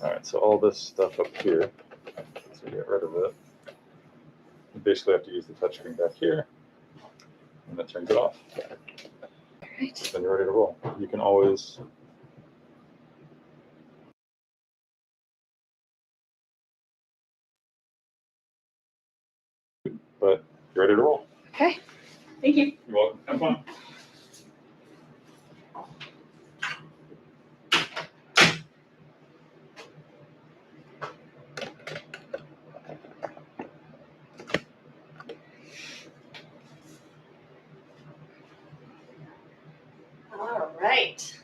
All right, so all this stuff up here, so get rid of it. You basically have to use the touchscreen back here, and that turns it off. All right. Then you're ready to roll. You can always but you're ready to roll. Okay. Thank you. You're welcome. Have fun. All right.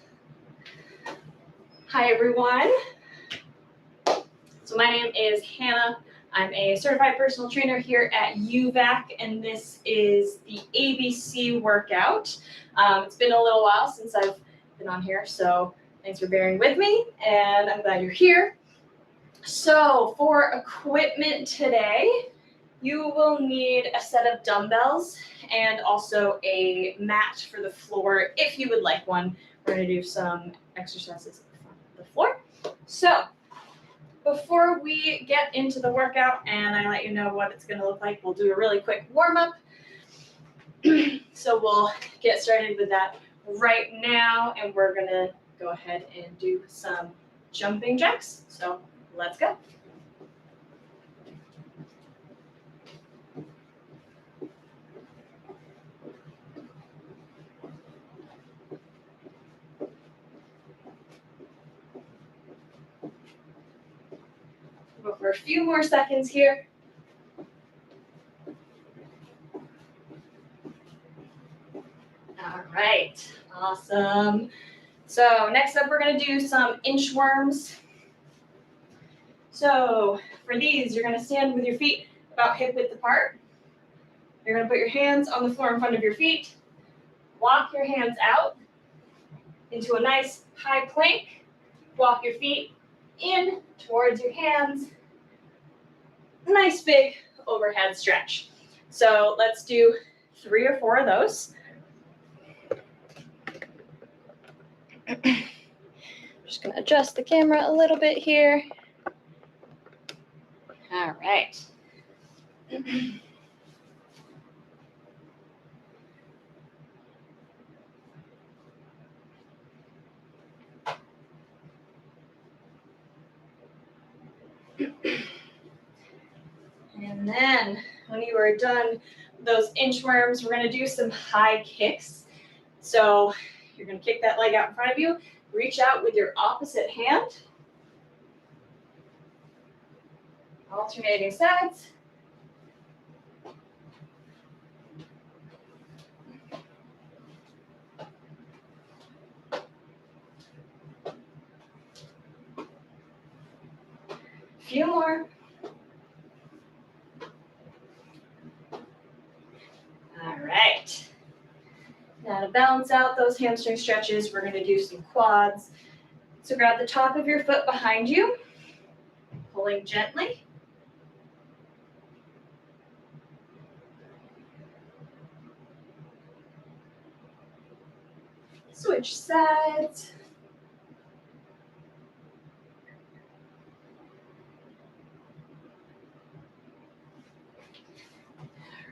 Hi, everyone. So my name is Hannah. I'm a certified personal trainer here at UVAC, and this is the ABC workout. It's been a little while since I've been on here, so thanks for bearing with me, and I'm glad you're here. So for equipment today, you will need a set of dumbbells and also a mat for the floor if you would like one. We're going to do some exercises on the floor. So before we get into the workout and I let you know what it's going to look like, we'll do a really quick warm-up. So we'll get started with that right now, and we're going to go ahead and do some jumping jacks. So let's go. Go for a few more seconds here. All right, awesome. So next up, we're going to do some inchworms. So for these, you're going to stand with your feet about hip width apart. You're going to put your hands on the floor in front of your feet. Walk your hands out into a nice high plank. Walk your feet in towards your hands. Nice big overhead stretch. So let's do 3 or 4 of those. Just going to adjust the camera a little bit here. All right. And then when you are done those inchworms, we're going to do some high kicks. So you're going to kick that leg out in front of you, reach out with your opposite hand, alternating sides. Few more. All right. Now to balance out those hamstring stretches, we're going to do some quads. So grab the top of your foot behind you, pulling gently. Switch sides. All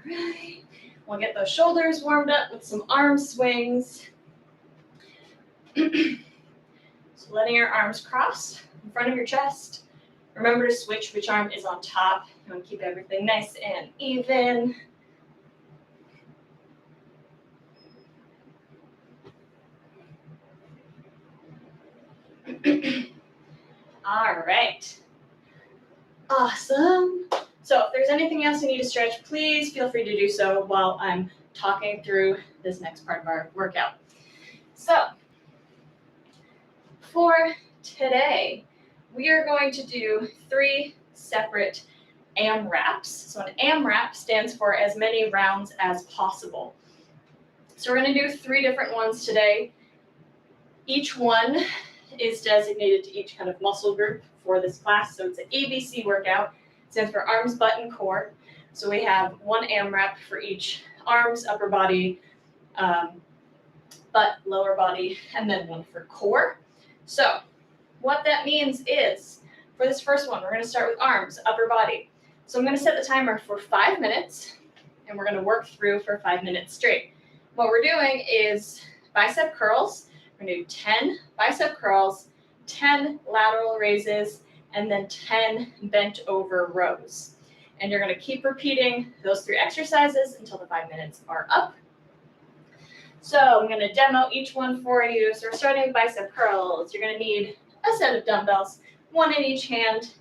right. We'll get those shoulders warmed up with some arm swings. So letting your arms cross in front of your chest. Remember to switch which arm is on top. You want to keep everything nice and even. All right. Awesome. So if there's anything else you need to stretch, please feel free to do so while I'm talking through this next part of our workout. So for today, we are going to do 3 separate AMRAPs. So an AMRAP stands for as many rounds as possible. So we're going to do 3 different ones today. Each one is designated to each kind of muscle group for this class. So it's an ABC workout. It stands for arms, butt, and core. So we have 1 AMRAP for each arms, upper body, butt, lower body, and then 1 for core. So what that means is For this first one, we're gonna start with arms, upper body. So I'm gonna set the timer for 5 minutes, and we're gonna work through for 5 minutes straight. What we're doing is bicep curls. We're gonna do 10 bicep curls, 10 lateral raises, and then 10 bent over rows. And you're gonna keep repeating those 3 exercises until the 5 minutes are up. So I'm gonna demo each one for you. So we're starting with bicep curls. You're gonna need a set of dumbbells, 1 in each hand.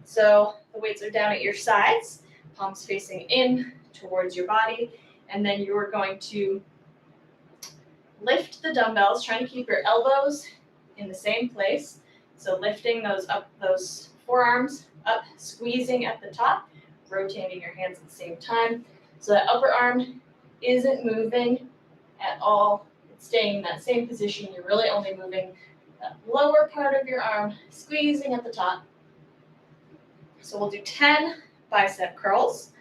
So the weights are down at your sides, palms facing in towards your body, and then you're going to lift the dumbbells, trying to keep your elbows in the same place. So lifting those up, those forearms up, squeezing at the top, rotating your hands at the same time. So that upper arm isn't moving at all. It's staying in that same position. You're really only moving that lower part of your arm, squeezing at the top. So we'll do 10 bicep curls,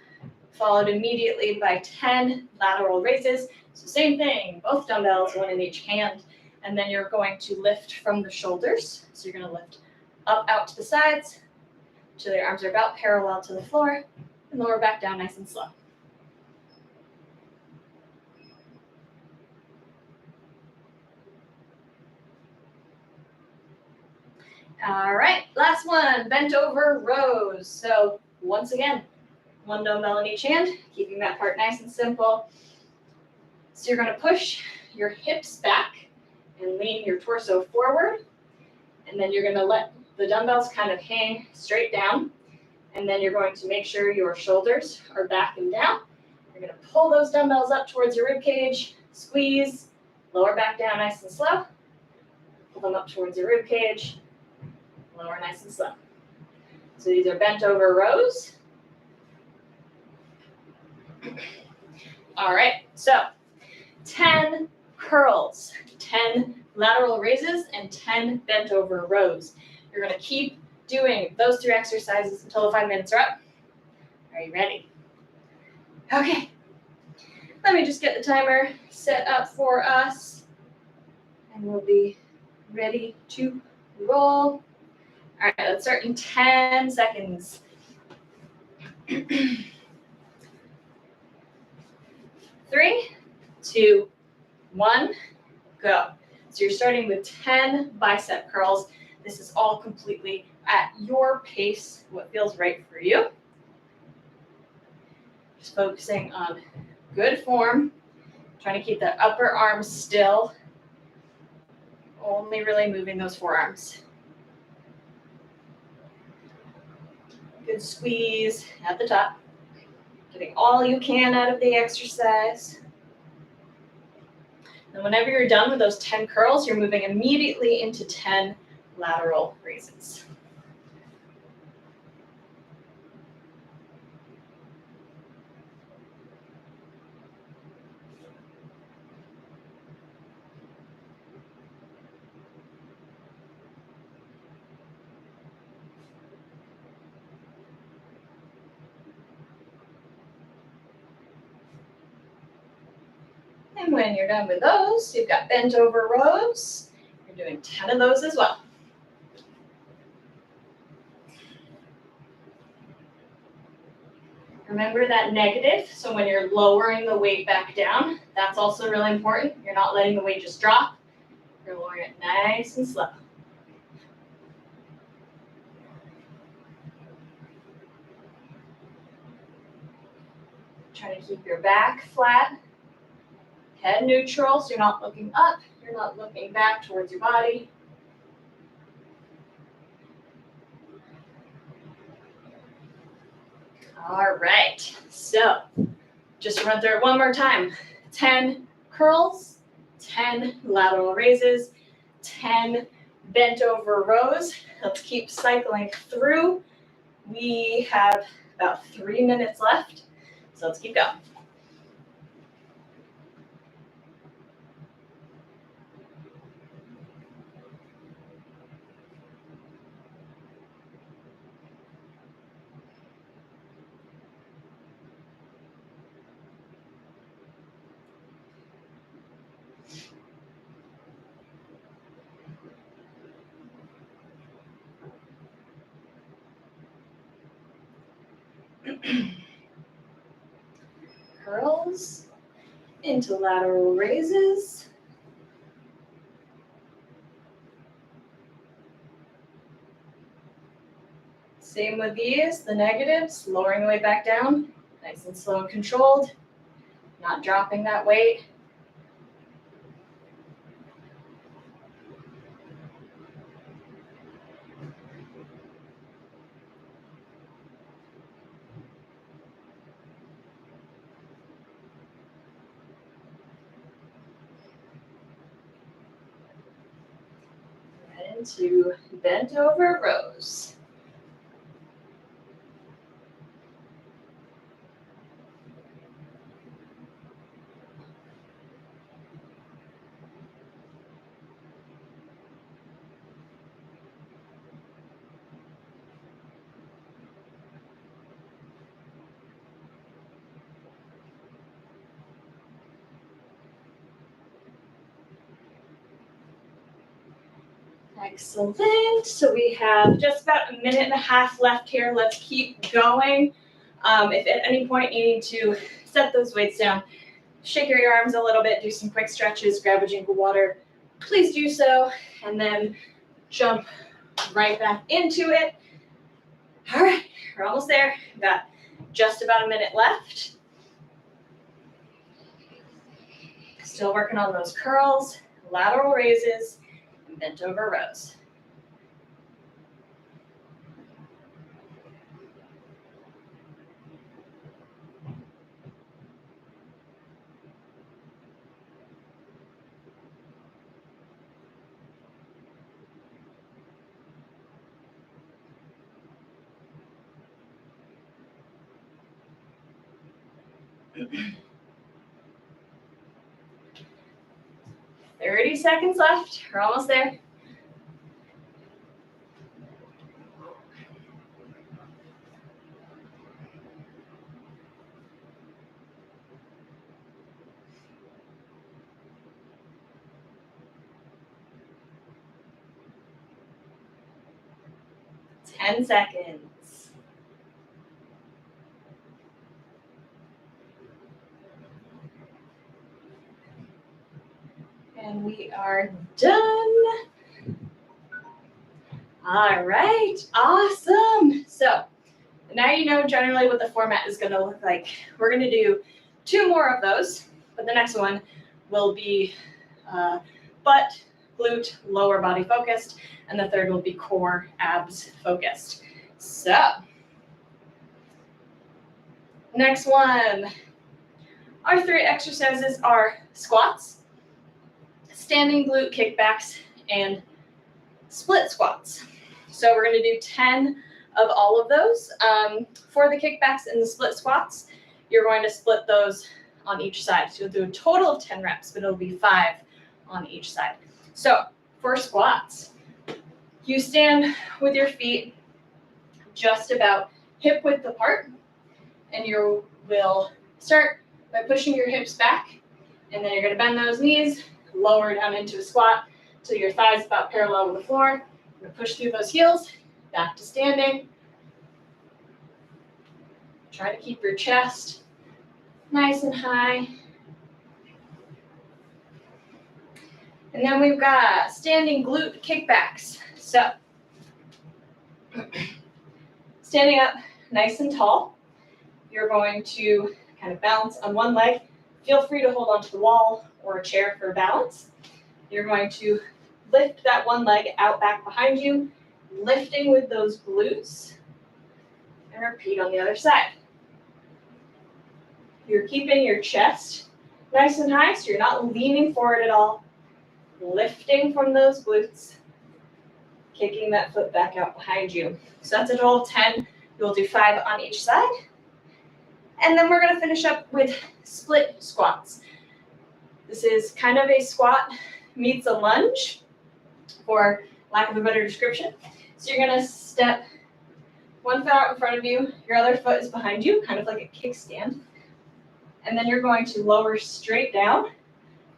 followed immediately by 10 lateral raises. So same thing, both dumbbells, 1 in each hand. And then you're going to lift from the shoulders. So you're gonna lift up out to the sides, till your arms are about parallel to the floor, and lower back down nice and slow. All right, last one, bent over rows. So once again, 1 dumbbell in each hand, keeping that part nice and simple. So you're gonna push your hips back and lean your torso forward. And then you're gonna let the dumbbells kind of hang straight down. And then you're going to make sure your shoulders are back and down. You're gonna pull those dumbbells up towards your rib cage, squeeze, lower back down nice and slow. Pull them up towards your rib cage, lower nice and slow. So these are bent over rows. All right, so 10 curls, 10 lateral raises, and 10 bent over rows. You're gonna keep doing those 3 exercises until the 5 minutes are up. Are you ready? Okay, let me just get the timer set up for us, and we'll be ready to roll. All right, let's start in 10 seconds. 3, 2, 1, go. So you're starting with 10 bicep curls. This is all completely at your pace, what feels right for you. Just focusing on good form, trying to keep that upper arm still, only really moving those forearms. Good squeeze at the top, getting all you can out of the exercise. And whenever you're done with those 10 curls, you're moving immediately into 10 lateral raises. And when you're done with those, you've got bent over rows. You're doing 10 of those as well. Remember that negative, so when you're lowering the weight back down, that's also really important. You're not letting the weight just drop. You're lowering it nice and slow. Trying to keep your back flat, head neutral, so you're not looking up, you're not looking back towards your body. All right, so just run through it one more time. 10 curls, 10 lateral raises, 10 bent over rows. Let's keep cycling through. We have about 3 minutes left, so let's keep going. Curls into lateral raises. Same with these, the negatives, lowering the weight back down, nice and slow and controlled, not dropping that weight. Right into bent over rows. Excellent. So we have just about 1.5 minutes left here. Let's keep going. If at any point you need to set those weights down, shake your arms a little bit, do some quick stretches, grab a drink of water, please do so, and then jump right back into it. All right, we're almost there. We've got just about 1 minute left. Still working on those curls, lateral raises, and bent over rows. Thirty seconds left. We're almost there. Ten seconds. And we are done. All right, awesome. So now you know generally what the format is going to look like. We're going to do 2 more of those, but the next one will be butt, glute, lower body focused, and the third will be core, abs focused. So next one. Our 3 exercises are squats, standing glute kickbacks, and split squats. So we're going to do 10 of all of those. For the kickbacks and the split squats, you're going to split those on each side. So you'll do a total of 10 reps, but it'll be 5 on each side. So for squats, you stand with your feet just about hip width apart, and you will start by pushing your hips back, and then you're going to bend those knees, lower down into a squat till your thighs about parallel with the floor. You're going to push through those heels, back to standing. Try to keep your chest nice and high. And then we've got standing glute kickbacks. So standing up nice and tall, you're going to kind of balance on one leg. Feel free to hold onto the wall or a chair for balance. You're going to lift that one leg out back behind you, lifting with those glutes, and repeat on the other side. You're keeping your chest nice and high, so you're not leaning forward at all, lifting from those glutes, kicking that foot back out behind you. So that's a total of 10. You'll do 5 on each side. And then we're going to finish up with split squats. This is kind of a squat meets a lunge, for lack of a better description. So you're going to step one foot out in front of you, your other foot is behind you, kind of like a kickstand. And then you're going to lower straight down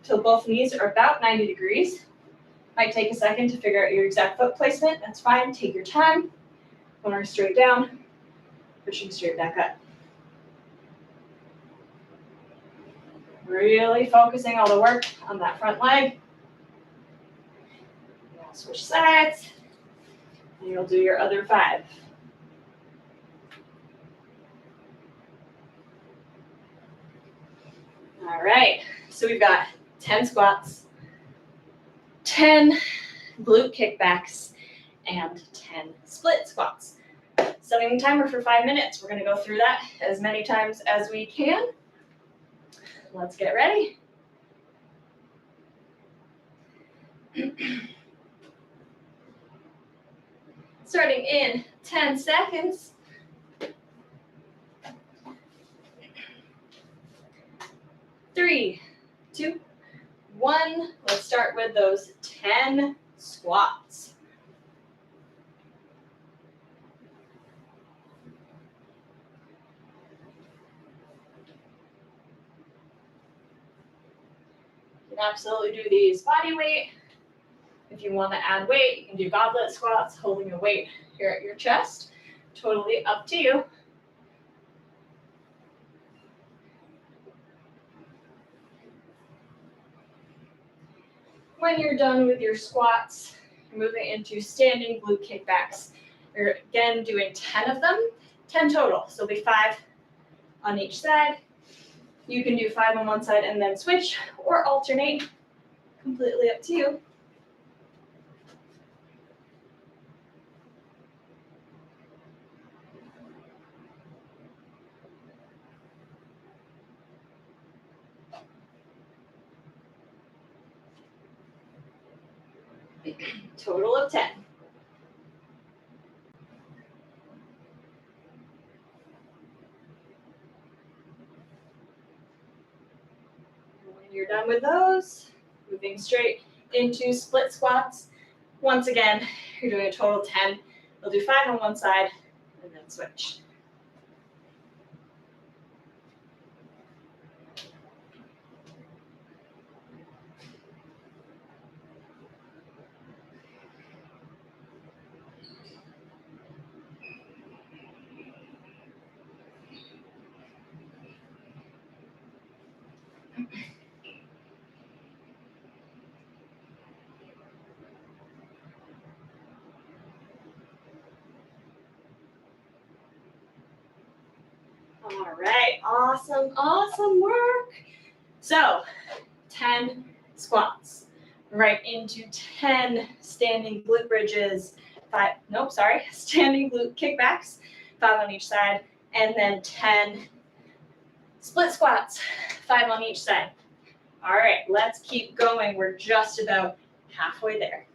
till both knees are about 90 degrees. Might take a second to figure out your exact foot placement. That's fine. Take your time. Lower straight down, pushing straight back up. Really focusing all the work on that front leg. Now switch sides, and you'll do your other 5. All right, so we've got 10 squats, 10 glute kickbacks, and 10 split squats. Setting the timer for 5 minutes. We're going to go through that as many times as we can. Let's get ready. Starting in 10 seconds. 3, 2, 1. Let's start with those 10 squats. You can absolutely do these body weight. If you want to add weight, you can do goblet squats, holding a weight here at your chest. Totally up to you. When you're done with your squats, you're moving into standing glute kickbacks. You're again doing 10 of them, 10 total. So it'll be 5 on each side. You can do 5 on one side and then switch or alternate. Completely up to you. Total of 10. When you're done with those, moving straight into split squats. Once again, you're doing a total of 10. We'll do 5 on one side and then switch. All right, awesome work. So 10 squats, right into 10 standing glute bridges, standing glute kickbacks, 5 on each side, and then 10 split squats, 5 on each side. All right, let's keep going. We're just about halfway there.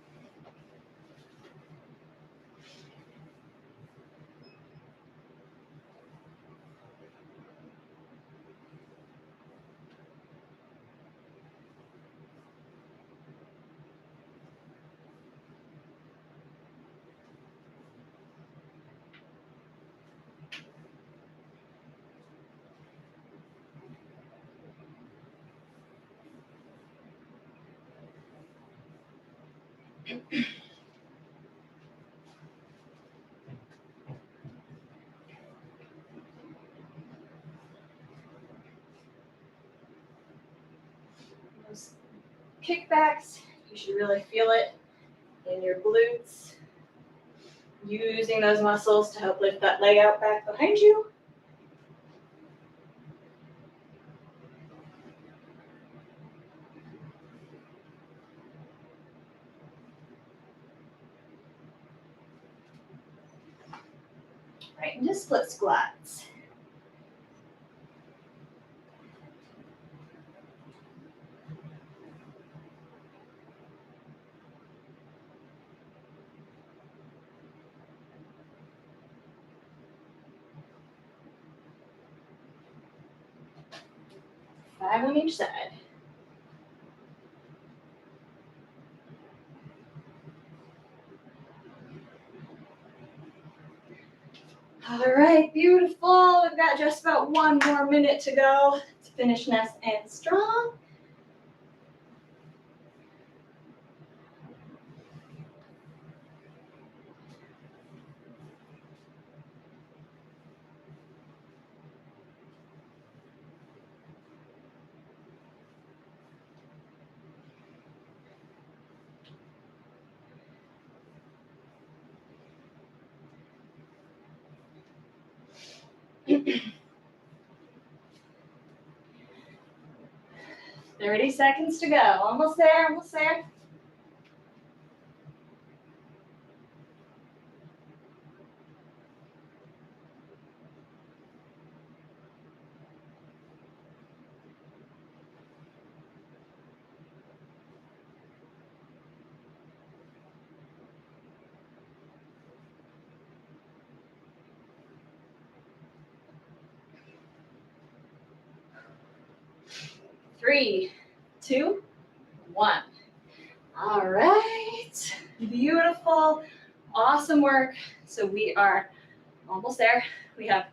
Those kickbacks, you should really feel it in your glutes. Using those muscles to help lift that leg out back behind you. Right into split squats. Five on each side. All right, beautiful. We've got just about 1 more minute to go to finish nice and strong. 30 seconds to go. Almost there, almost there. Three, two, one. All right, beautiful, awesome work. So we are almost there. We have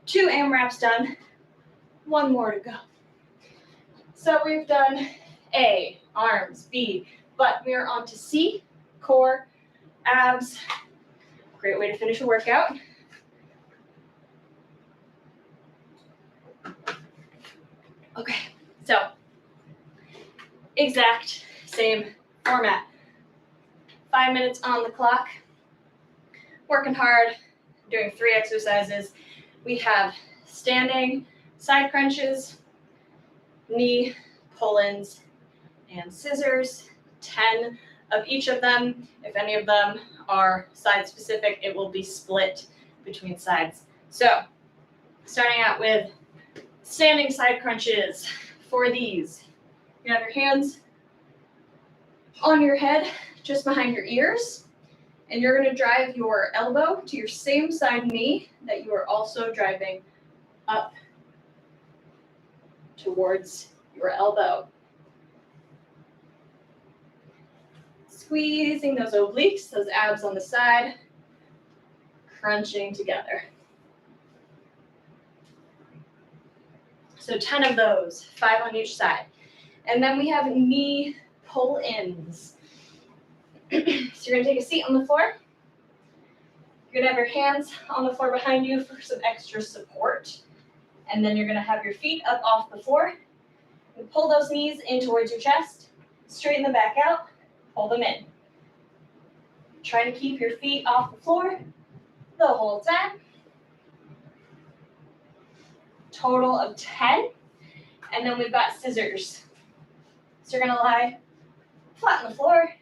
2 AMRAPs done, 1 more to go. So we've done A, arms, B, but we are on to C, core, abs. Great way to finish a workout. Okay, so exact same format. 5 minutes on the clock, working hard, doing 3 exercises. We have standing side crunches, knee pull-ins, and scissors, 10 of each of them. If any of them are side specific, it will be split between sides. So starting out with standing side crunches. For these, you have your hands on your head, just behind your ears, and you're going to drive your elbow to your same side knee that you are also driving up towards your elbow. Squeezing those obliques, those abs on the side, crunching together. So 10 of those, 5 on each side. And then we have knee pull-ins. So you're gonna take a seat on the floor. You're gonna have your hands on the floor behind you for some extra support. And then you're gonna have your feet up off the floor. And pull those knees in towards your chest. Straighten them back out, pull them in. Try to keep your feet off the floor the whole time. Total of 10. And then we've got scissors. So you're gonna lie flat on the floor.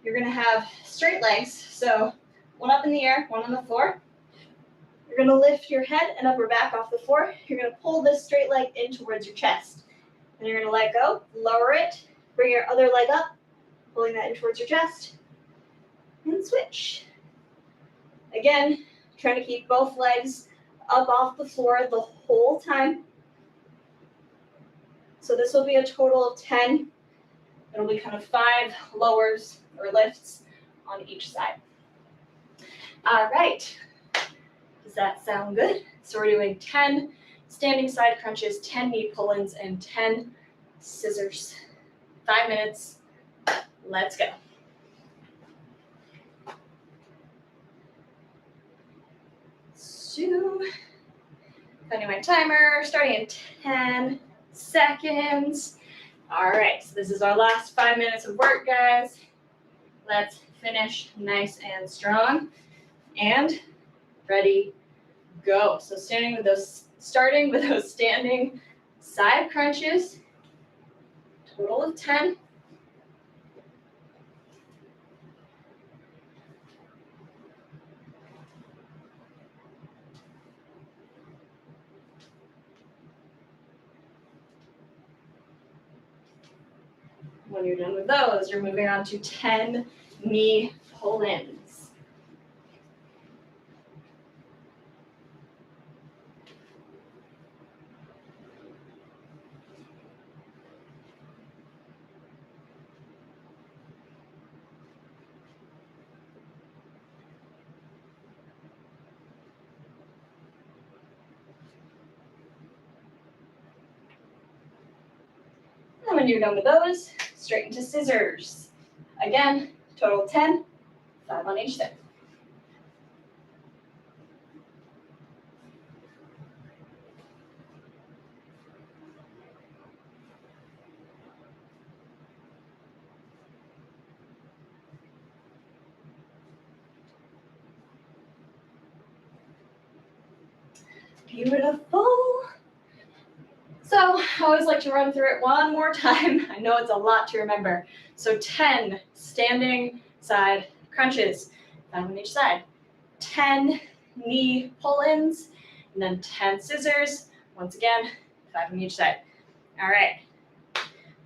You're gonna have straight legs, so one up in the air, one on the floor. You're gonna lift your head and upper back off the floor. You're gonna pull this straight leg in towards your chest. Then you're gonna let go, lower it, bring your other leg up, pulling that in towards your chest, and switch. Again, trying to keep both legs up off the floor the whole time. So this will be a total of 10. It'll be kind of 5 lowers or lifts on each side. All right. Does that sound good? So we're doing 10 standing side crunches, 10 knee pull-ins, and 10 scissors. 5 minutes. Let's go. So, setting my timer, starting in 10 seconds. All right, so this is our last 5 minutes of work, guys. Let's finish nice and strong. And ready, go. So starting with those standing side crunches, total of 10. When you're done with those, you're moving on to 10 knee pull-ins. And when you're done with those, straight into scissors. Again, total 10, 5 on each side. Beautiful. So I always like to run through it one more time. I know it's a lot to remember. So 10 standing side crunches, 5 on each side. 10 knee pull-ins, and then 10 scissors. Once again, 5 on each side. All right.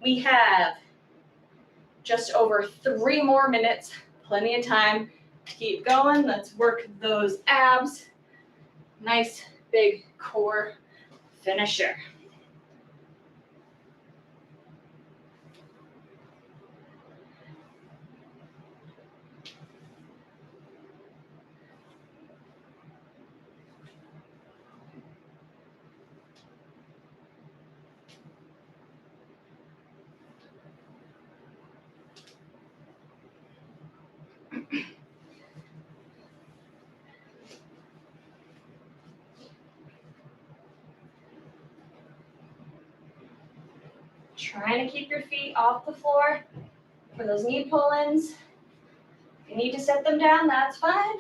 We have just over 3 more minutes, plenty of time to keep going. Let's work those abs. Nice big core finisher. Trying to keep your feet off the floor for those knee pull-ins. If you need to set them down, that's fine.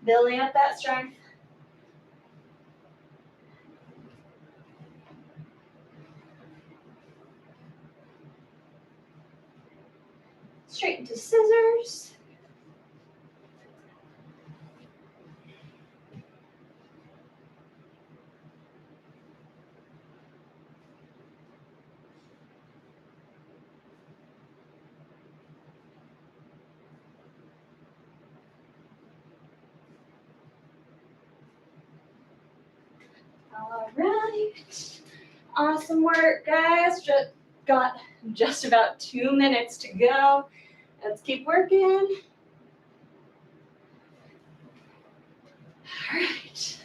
Building up that strength. Straight into scissors. All right. Awesome work, guys. Just got just about 2 minutes to go. Let's keep working. All right.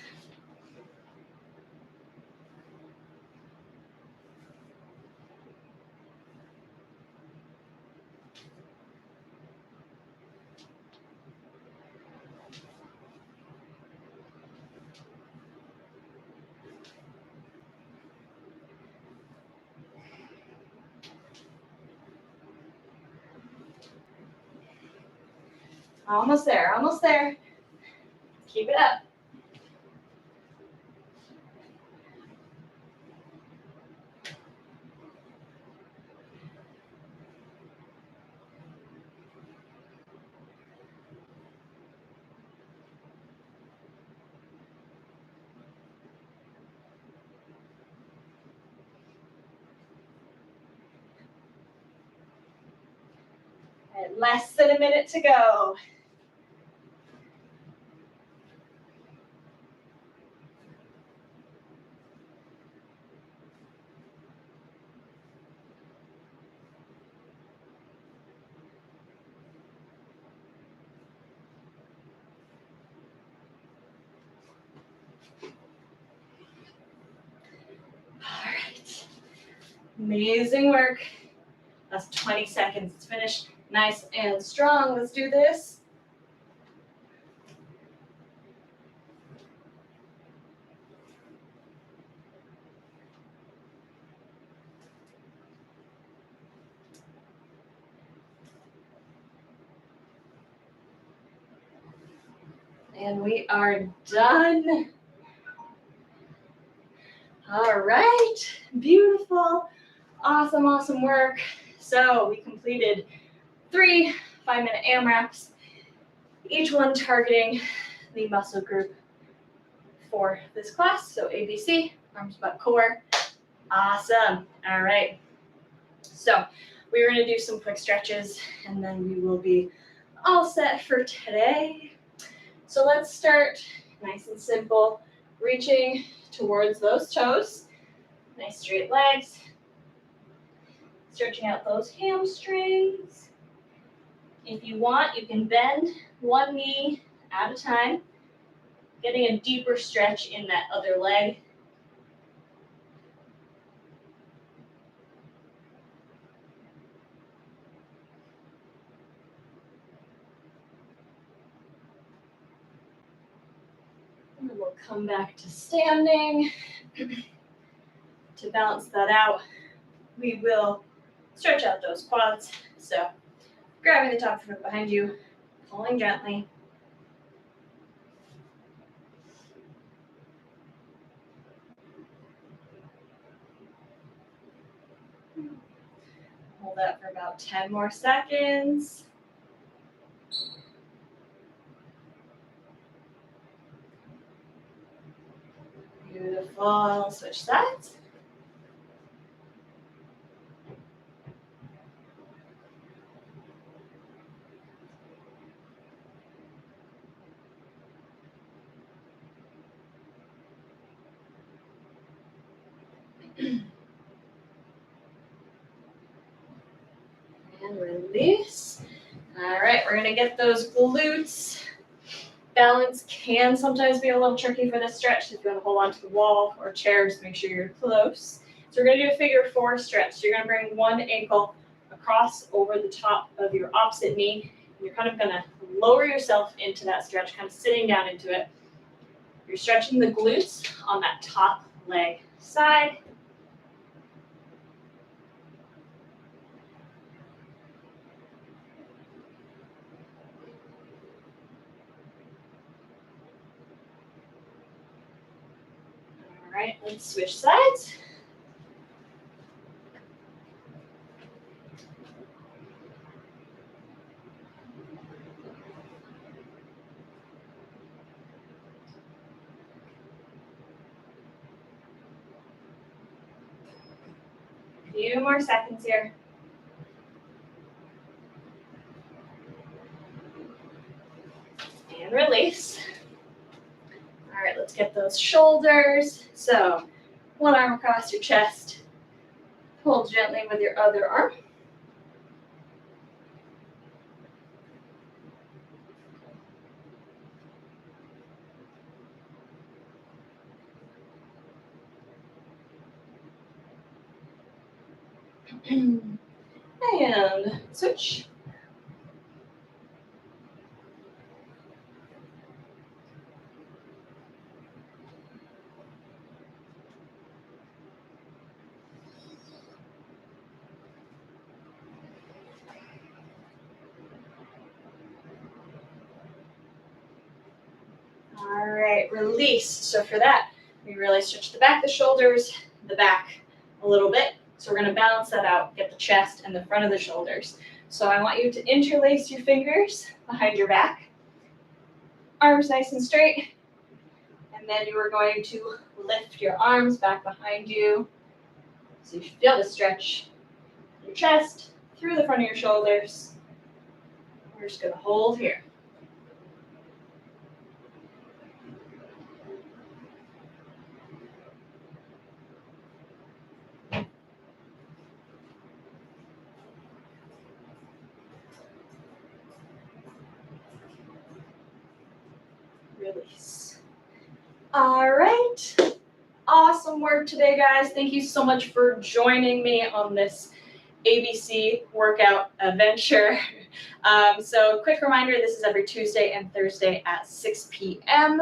Almost there, almost there. Keep it up. And less than a minute to go. All right. Amazing work. That's 20 seconds. It's finished nice and strong. Let's do this. And we are done. All right, beautiful, awesome, awesome work. So we completed 3 5-minute AMRAPs, each one targeting the muscle group for this class. So ABC, arms, butt, core. Awesome. All right. So we're going to do some quick stretches and then we will be all set for today. So let's start nice and simple, reaching towards those toes. Nice straight legs. Stretching out those hamstrings. If you want, you can bend one knee at a time, getting a deeper stretch in that other leg. And then we'll come back to standing. To balance that out, we will stretch out those quads. So grabbing the top foot behind you, pulling gently. Hold that for about 10 more seconds. Beautiful. Switch sides. And release. All right, we're gonna get those glutes. Balance can sometimes be a little tricky for this stretch. If you want to hold on to the wall or chair, just make sure you're close. So we're gonna do a figure 4 stretch. So you're gonna bring one ankle across over the top of your opposite knee. And you're kind of gonna lower yourself into that stretch, kind of sitting down into it. You're stretching the glutes on that top leg side. All right, let's switch sides. Few more seconds here. And release. All right, let's get those shoulders. So one arm across your chest. Pull gently with your other arm. And switch. All right, release. So for that, we really stretch the back of the shoulders, the back a little bit. So we're going to balance that out, get the chest and the front of the shoulders. So I want you to interlace your fingers behind your back, arms nice and straight, and then you are going to lift your arms back behind you. So you should feel the stretch in your chest, through the front of your shoulders. We're just going to hold here. Release. All right. Awesome work today, guys. Thank you so much for joining me on this ABC workout adventure. So quick reminder, this is every Tuesday and Thursday at 6 p.m.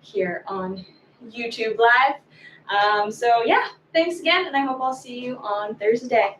here on YouTube Live. So yeah, thanks again, and I hope I'll see you on Thursday.